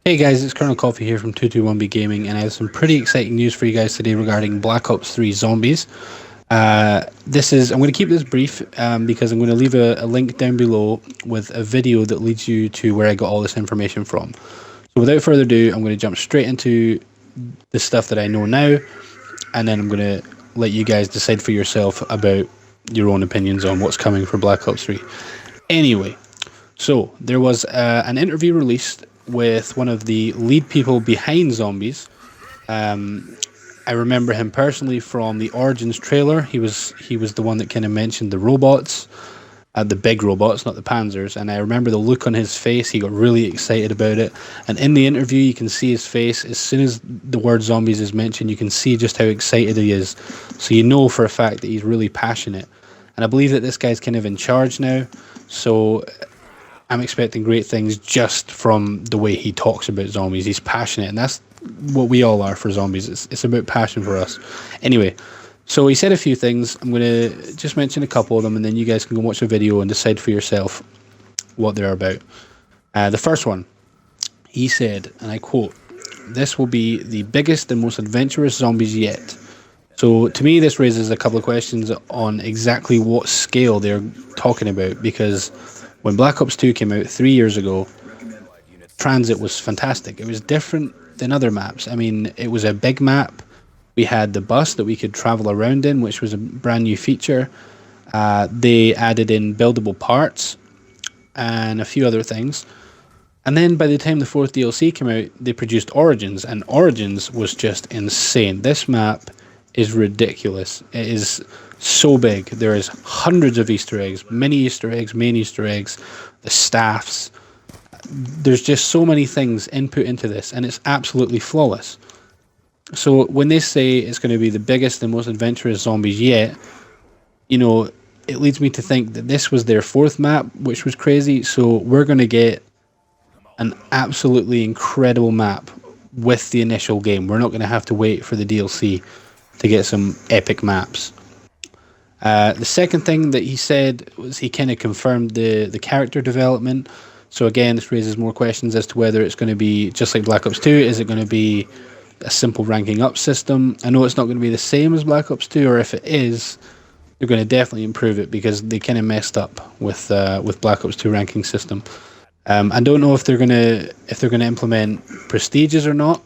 Hey guys, it's Colonel Coffee here from 221B Gaming, and I have some pretty exciting news for you guys today regarding Black Ops 3 Zombies. I'm going to keep this brief because I'm going to leave a link down below with a video that leads you to where I got all this information from. So without further ado, I'm going to jump straight into the stuff that I know now, and then I'm going to let you guys decide for yourself about your own opinions on what's coming for Black Ops 3. Anyway, so there was an interview released with one of the lead people behind Zombies. I remember him personally from the Origins trailer. He was the one that kind of mentioned the robots, the big robots, not the Panzers. And I remember the look on his face. He got really excited about it. And in the interview, you can see his face. As soon as the word Zombies is mentioned, you can see just how excited he is. So you know for a fact that he's really passionate. And I believe that this guy's kind of in charge now. So I'm expecting great things just from the way he talks about Zombies. He's passionate, and that's what we all are for Zombies. It's about passion for us. Anyway, so he said a few things. I'm going to just mention a couple of them, and then you guys can go watch the video and decide for yourself what they're about. The first one, he said, and I quote, "This will be the biggest and most adventurous Zombies yet." So to me, this raises a couple of questions on exactly what scale they're talking about, because when Black Ops 2 came out 3 years ago, transit was fantastic. It was different than other maps. I mean, it was a big map. We had the bus that we could travel around in, which was a brand new feature. They added in buildable parts and a few other things. And then by the time the fourth DLC came out, they produced Origins, and Origins was just insane. This map is ridiculous. It is so big. There is hundreds of Easter eggs, mini Easter eggs, main Easter eggs, the staffs. There's just so many things input into this, and it's absolutely flawless. So when they say it's going to be the biggest and most adventurous Zombies yet, you know, it leads me to think that this was their fourth map, which was crazy. So we're going to get an absolutely incredible map with the initial game. We're not going to have to wait for the DLC to get some epic maps. The second thing that he said was he kind of confirmed the character development. So again, this raises more questions as to whether it's going to be just like Black Ops 2. Is it going to be a simple ranking up system? I know it's not going to be the same as Black Ops 2, or if it is, they're going to definitely improve it, because they kind of messed up with Black Ops 2 ranking system. I don't know if they're gonna implement prestiges or not.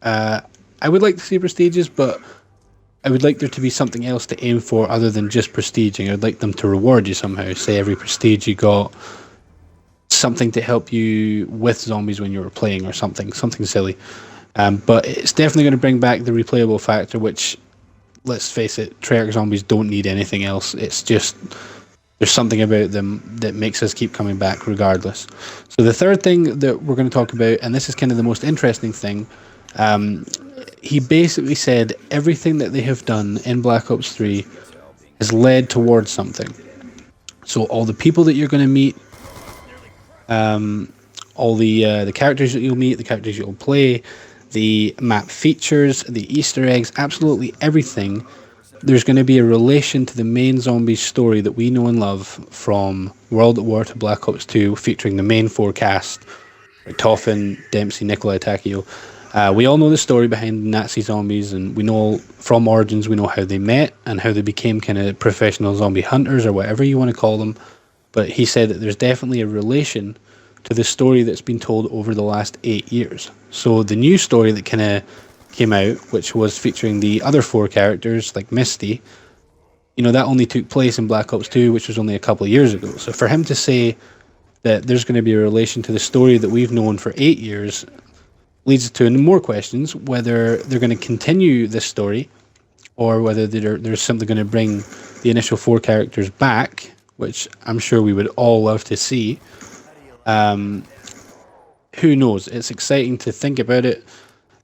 I would like to see prestiges, but I would like there to be something else to aim for other than just prestiging. I'd like them to reward you somehow. Say every prestige you got something to help you with Zombies when you were playing, or something silly. But it's definitely going to bring back the replayable factor, which, let's face it, Treyarch Zombies don't need anything else. It's just there's something about them that makes us keep coming back regardless. So the third thing that we're going to talk about, and this is kind of the most interesting thing, he basically said everything that they have done in Black Ops 3 has led towards something. So all the people that you're going to meet, all the characters that you'll meet, the characters you'll play, the map features, the Easter eggs, absolutely everything, there's going to be a relation to the main Zombies story that we know and love from World at War to Black Ops 2, featuring the main four cast, like Toffin, Dempsey, Nikolai, Takio. We all know the story behind Nazi zombies, and we know from Origins, we know how they met and how they became kind of professional zombie hunters, or whatever you want to call them. But he said that there's definitely a relation to the story that's been told over the last 8 years. So the new story that kind of came out, which was featuring the other four characters like Misty, you know, that only took place in Black Ops 2, which was only a couple of years ago. So for him to say that there's going to be a relation to the story that we've known for 8 years leads to more questions, whether they're going to continue this story, or whether they're simply going to bring the initial four characters back, which I'm sure we would all love to see. Who knows? It's exciting to think about it.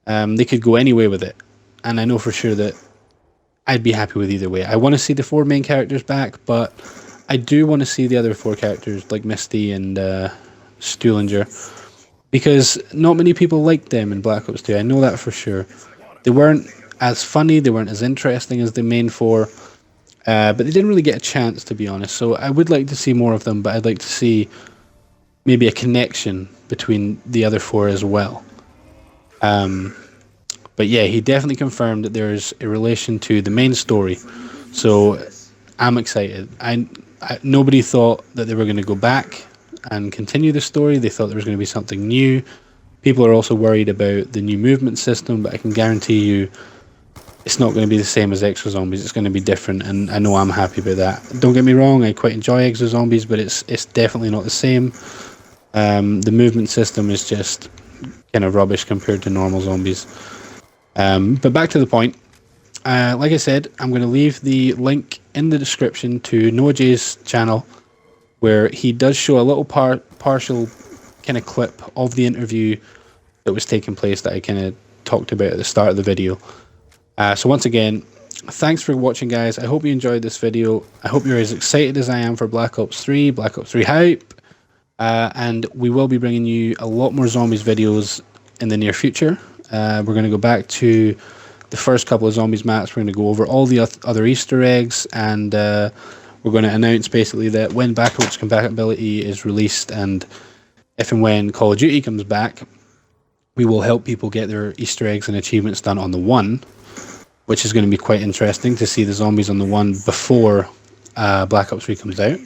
They could go any way with it, and I know for sure that I'd be happy with either way. I want to see the four main characters back, but I do want to see the other four characters like Misty and Stuhlinger, because not many people liked them in Black Ops 2. I know that for sure. They weren't as funny, they weren't as interesting as the main four, but they didn't really get a chance, to be honest. So I would like to see more of them, but I'd like to see maybe a connection between the other 4 as well. But yeah, he definitely confirmed that there's a relation to the main story. So I'm excited. Nobody thought that they were going to go back and continue the story. They thought there was going to be something new. People are also worried about the new movement system, but I can guarantee you it's not going to be the same as Exo Zombies. It's going to be different, and I know I'm happy about that. Don't get me wrong, I quite enjoy Exo Zombies, but it's definitely not the same. The movement system is just kind of rubbish compared to normal zombies. But back to the point. Like I said, I'm going to leave the link in the description to Noahj's channel, where he does show a little partial kind of clip of the interview that was taking place that I kind of talked about at the start of the video. So once again, thanks for watching, guys. I hope you enjoyed this video. I hope you're as excited as I am for Black Ops 3, Black Ops 3 hype. And we will be bringing you a lot more Zombies videos in the near future. We're going to go back to the first couple of Zombies maps. We're going to go over all the other Easter eggs, and we're going to announce basically that when backwards compatibility is released, and if and when Call of Duty comes back, we will help people get their Easter eggs and achievements done on the 1, which is going to be quite interesting to see the Zombies on the 1 before Black Ops 3 comes out.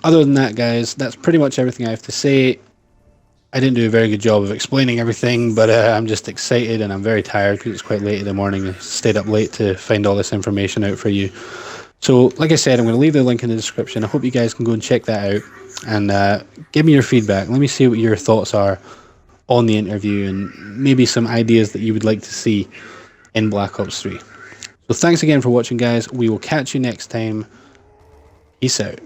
Other than that, guys, that's pretty much everything I have to say. I didn't do a very good job of explaining everything, but I'm just excited, and I'm very tired because it's quite late in the morning. I stayed up late to find all this information out for you. So, like I said, I'm going to leave the link in the description. I hope you guys can go and check that out, and give me your feedback. Let me see what your thoughts are on the interview, and maybe some ideas that you would like to see in Black Ops 3. So thanks again for watching, guys. We will catch you next time. Peace out.